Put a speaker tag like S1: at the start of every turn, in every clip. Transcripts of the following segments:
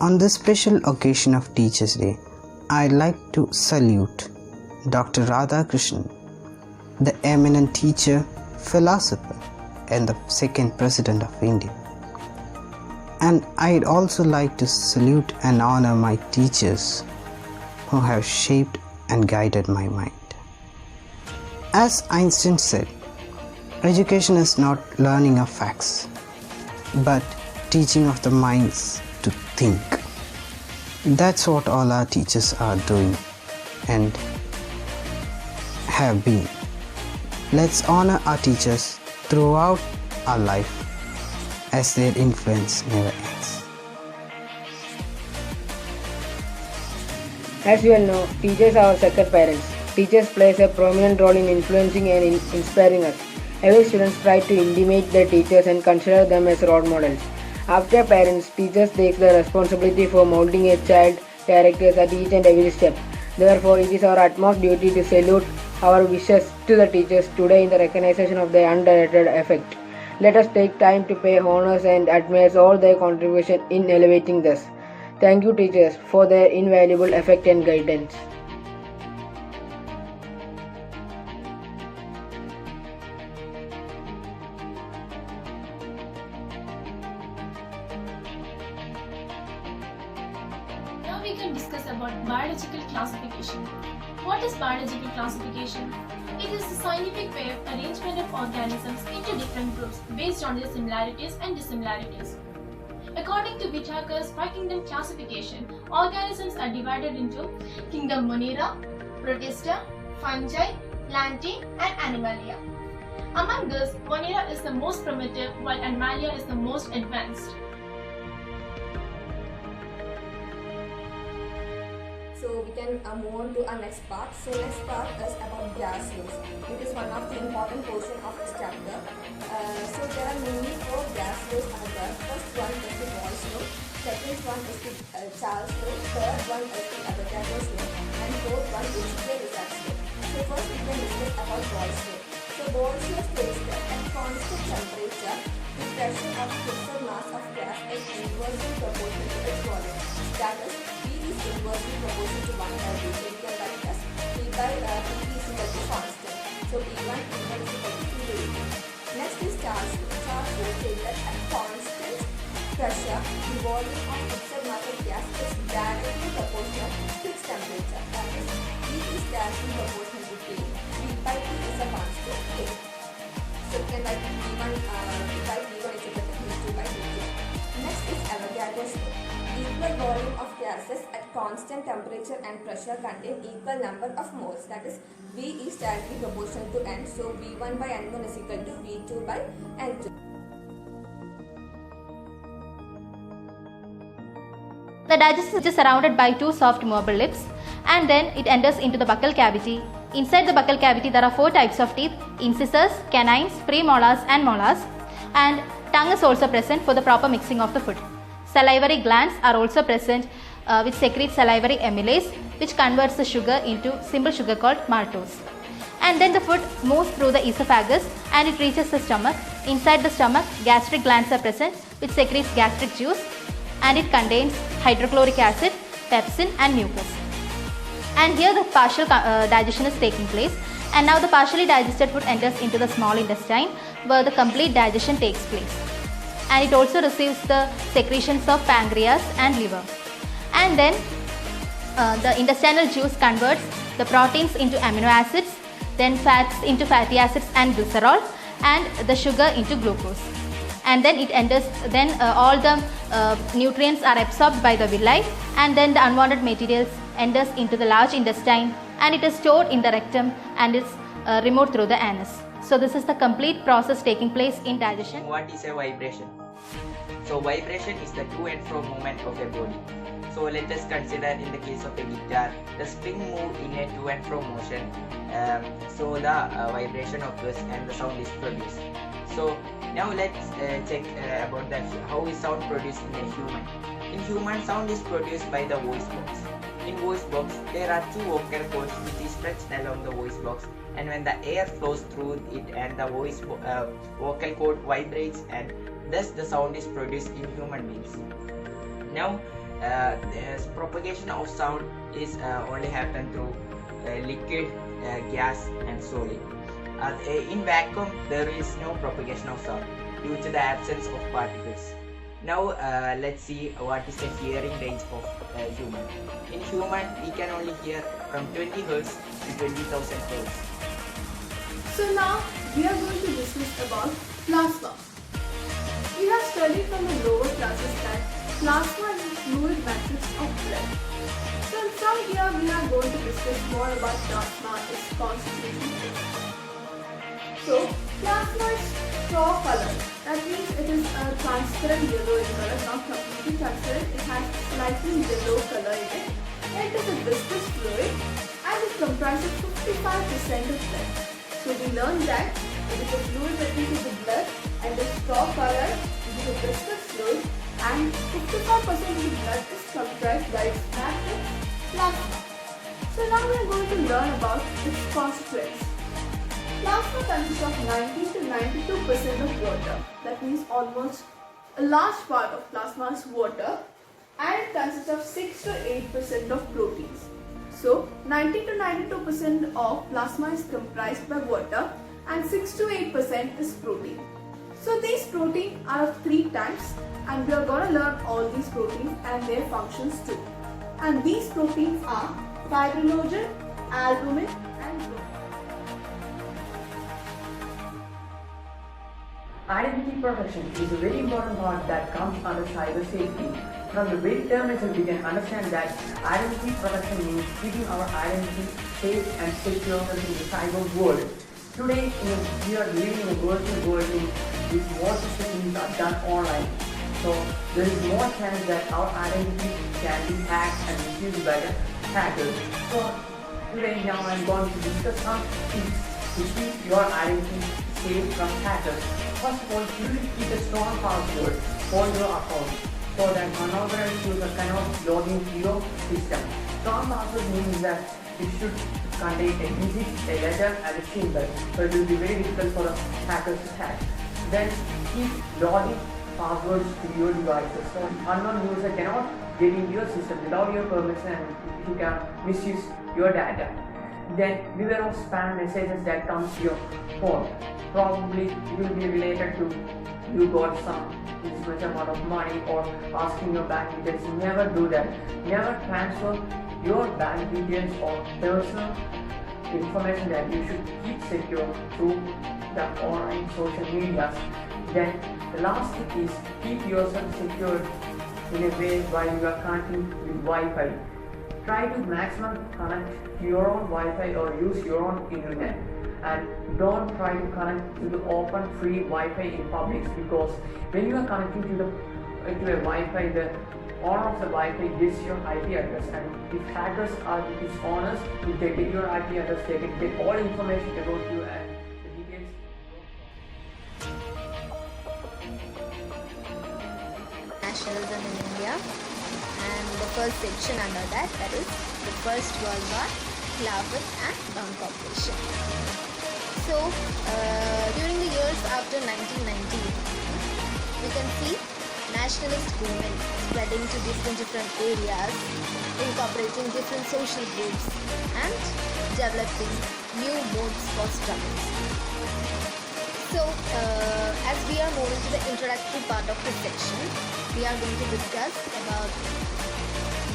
S1: On this special occasion of Teachers' Day, I'd like to salute Dr. Radhakrishnan, the eminent teacher, philosopher, and the second President of India. And I'd also like to salute and honor my teachers who have shaped and guided my mind. As Einstein said, education is not learning of facts, but teaching of the minds to think. That's what all our teachers are doing and have been. Let's honor our teachers throughout our life, as their influence never ends.
S2: As you all know, teachers are our second parents. Teachers plays a prominent role in influencing and inspiring us. Every student tries to imitate their teachers and consider them as role models. After parents, teachers take the responsibility for molding a child's characters at each and every step. Therefore, it is our utmost duty to salute our wishes to the teachers today in the recognition of their underrated effect. Let us take time to pay honors and admire all their contribution in elevating us. Thank you, teachers, for their invaluable effect and guidance.
S3: Now we can discuss about biological classification. What is biological classification? It is the scientific way of arrangement of organisms into different groups based on their similarities and dissimilarities. According to Whittaker's Five-Kingdom classification, organisms are divided into Kingdom Monera, Protista, Fungi, Plantae, and Animalia. Among this, Monera is the most primitive while Animalia is the most advanced.
S4: So we can move on to our next part. So next part is about gas laws. It is one of the important portion of this chapter. So there are mainly 4 gas laws are there. First one is the Boyle's law. Second one is the Charles law. Third one is the Avogadro's law. And fourth one is the Isaacs law. So first we can discuss about Boyle's law. So Boyle's law states that at constant temperature, the pressure of fixed mass of gas is inversely proportional to its volume. That is, is inversely proportional to 1 by V. So we can write as P by P is equal to constant. So P1 is equal to 2 by V. Next is Charles law. Charles law states that at constant pressure, the volume of fixed mass of gas is directly proportional to its temperature. That is, V is directly proportional to K. V by T is a constant K. So we can write V1 by V1 is equal to V2 by V2. Next is Avogadro's law. Equal volume of gases at constant temperature and pressure contain equal number of moles. That is, V is directly proportional to N. So V1 by N1 is equal to V2 by N2.
S5: The digestive is surrounded by 2 soft movable lips, and then it enters into the buccal cavity. Inside the buccal cavity there are 4 types of teeth: incisors, canines, premolars and molars, and tongue is also present for the proper mixing of the food. Salivary glands are also present which secrete salivary amylase, which converts the sugar into simple sugar called maltose. And then the food moves through the esophagus and it reaches the stomach. Inside the stomach, gastric glands are present which secretes gastric juice, and it contains hydrochloric acid, pepsin and mucus. And here the partial digestion is taking place, and now the partially digested food enters into the small intestine where the complete digestion takes place. And it also receives the secretions of pancreas and liver. And then the intestinal juice converts the proteins into amino acids, then fats into fatty acids and glycerol, and the sugar into glucose. And then it enters, all the nutrients are absorbed by the villi, and then the unwanted materials enters into the large intestine, and it is stored in the rectum and is removed through the anus. So this is the complete process taking place in digestion.
S6: What is a vibration? So vibration is the to and fro movement of a body. So let us consider in the case of a guitar, the string move in a to and fro motion. So the vibration occurs and the sound is produced. So now let's check about that. How is sound produced in a human? In human, sound is produced by the voice box. In voice box, there are 2 vocal cords which is stretched along the voice box, and when the air flows through it and the vocal cord vibrates, and thus the sound is produced in human beings. Now propagation of sound is only happen through liquid, gas, and solid. In vacuum, there is no propagation of sound due to the absence of particles. Now let's see what is the hearing range of human. In human, we can only hear from 20 Hz to 20,000 Hz.
S7: So now we are going to discuss about plasma. We have studied from the lower classes that plasma is a fluid matrix of blood. So from here we are going to discuss more about plasma, its constitution. So plasma is straw color. That means it is a transparent yellow in color, not completely transparent. It has slightly yellow color in it. It is a viscous fluid and it comprises 55% of blood. So we learned that it is a fluid that is the blood and the straw color is a viscous fluid and 55% of the blood is comprised by its matrix plasma. So now we are going to learn about its constituents. Plasma consists of 90 to 92% of water. That means almost a large part of plasma is water, and it consists of 6 to 8% of proteins. So 90 to 92% of plasma is comprised by water and 6 to 8% is protein. So these proteins are of 3 types and we are going to learn all these proteins and their functions too. And these proteins are fibrinogen, albumin and globin.
S8: Identity protection is a very important part that comes under cyber safety. From the very term itself, we can understand that identity protection means keeping our identity safe and secure in the cyber world. Today, we are living in a virtual world in which most of the things are done online. So there is more chance that our identity can be hacked and misused by the hackers. So today now I am going to discuss some tips to keep your identity safe from hackers. First of all, you will keep a strong password for your account so that unauthorized user cannot log into your system. Strong password means that it should contain a digit, a letter and a symbol, so it will be very difficult for the hackers to hack. Then keep logging passwords to your devices so unknown user cannot get into your system without your permission and he can misuse your data. Then beware of spam messages that come to your phone. Probably it will be related to you got this much amount of money or asking your bank details. Never do that. Never transfer your bank details or personal information that you should keep secure through the online social medias. Then the last tip is keep yourself secured in a way while you are connecting with Wi-Fi. Try to maximum connect to your own Wi-Fi or use your own internet. And don't try to connect to the open free Wi-Fi in public, because when you are connecting to a Wi-Fi, the owner of the Wi-Fi gives your IP address, and if hackers are its owners, if they get your IP address, they can get all information about you and the details.
S9: Nationalism in India, and the first section under that is the First World War, Khilafat and non-cooperation. So during the years after 1990, we can see nationalist movement spreading to different areas, incorporating different social groups and developing new modes for struggles. So as we are moving to the introductory part of this section, we are going to discuss about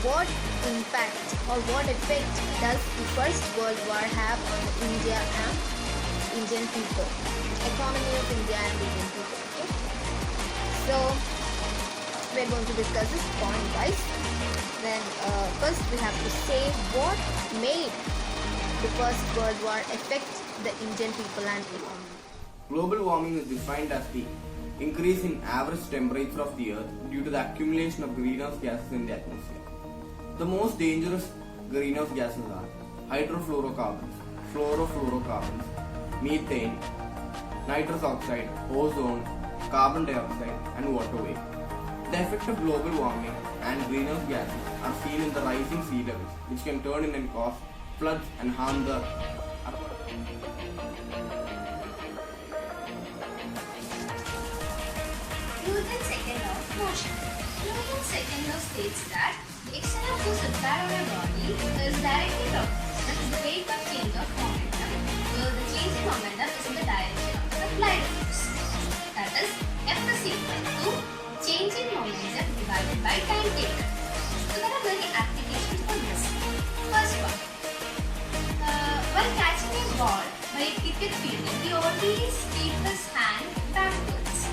S9: what impact or what effect does the First World War have on the India and Indian people, economy of India and Indian people. Okay? So we are going to discuss this point wise. Then first we have to say what made the First World War affect the Indian people and economy.
S10: Global warming is defined as the increase in average temperature of the earth due to the accumulation of greenhouse gases in the atmosphere. The most dangerous greenhouse gases are hydrofluorocarbons, fluorofluorocarbons, methane, nitrous oxide, ozone, carbon dioxide and water vapor. The effect of global warming and greenhouse gases are seen in the rising sea levels, which can turn in and cause floods and harm the
S11: Newton's second law of motion. Newton's second law
S9: states that the external force applied on a body is directly proportional to the rate of change of momentum, where the change in momentum is in the direction of the applied force. That is, F is equal to change in momentum divided by time taken. So there are many applications for this. First one, while catching a ball by a cricket fielder, he always keeps his hand backwards.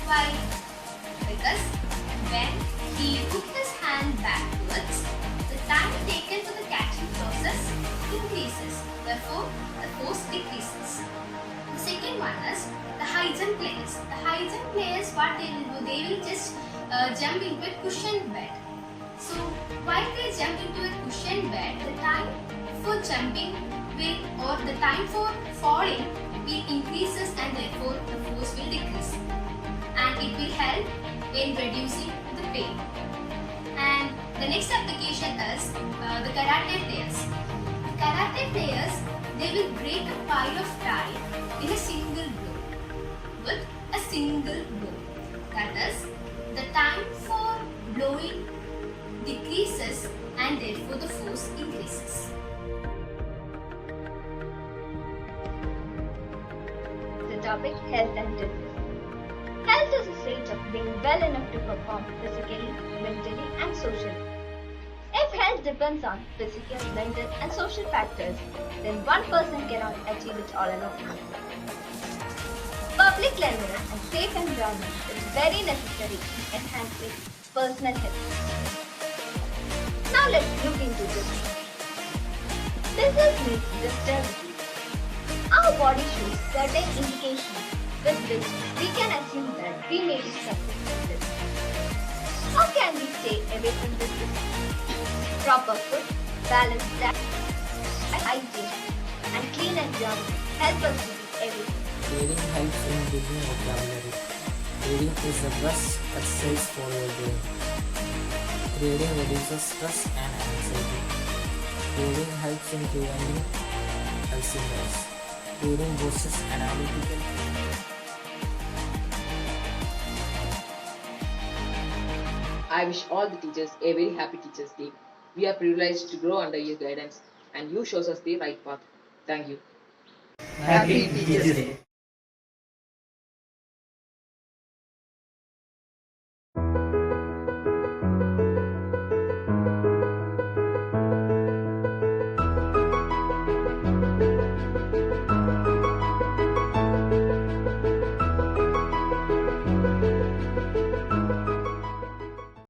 S9: Why? Because when he puts his hand backwards, the time taken for the catching process increases. Therefore, the force decreases. The second one is the high jump players. The high jump players, what they will do, they will just jump into a cushioned bed. So, while they jump into a cushioned bed, the time for jumping will, or the time for falling will increases, and therefore the force will decrease. And it will help in reducing the pain. And the next application is the karate players. The karate players, they will break a pile of time in a single blow. With a single blow. That is, the time for blowing decreases and therefore the force increases.
S11: The topic health and fitness. Health is a state of being well enough to perform physically, mentally, and socially. If health depends on physical, mental, and social factors, then one person cannot achieve it all alone. Public cleanliness and safe environment is very necessary in enhancing personal health. Now let's look into this. This means disturbance. Our body shows certain indications with which we can assume that we may be suffering from this. How can we stay away from this? Proper food, balanced diet, hygiene, and clean environment help us to be away.
S12: Reading helps in building vocabulary. Reading is the best exercise for your brain. Reading reduces stress and anxiety. Reading helps in preventing Alzheimer's. Reading boosts analytical.
S13: I wish all the teachers a very happy Teachers' Day. We are privileged to grow under your guidance, and you shows us the right path. Thank you.
S12: Happy Teachers' Day.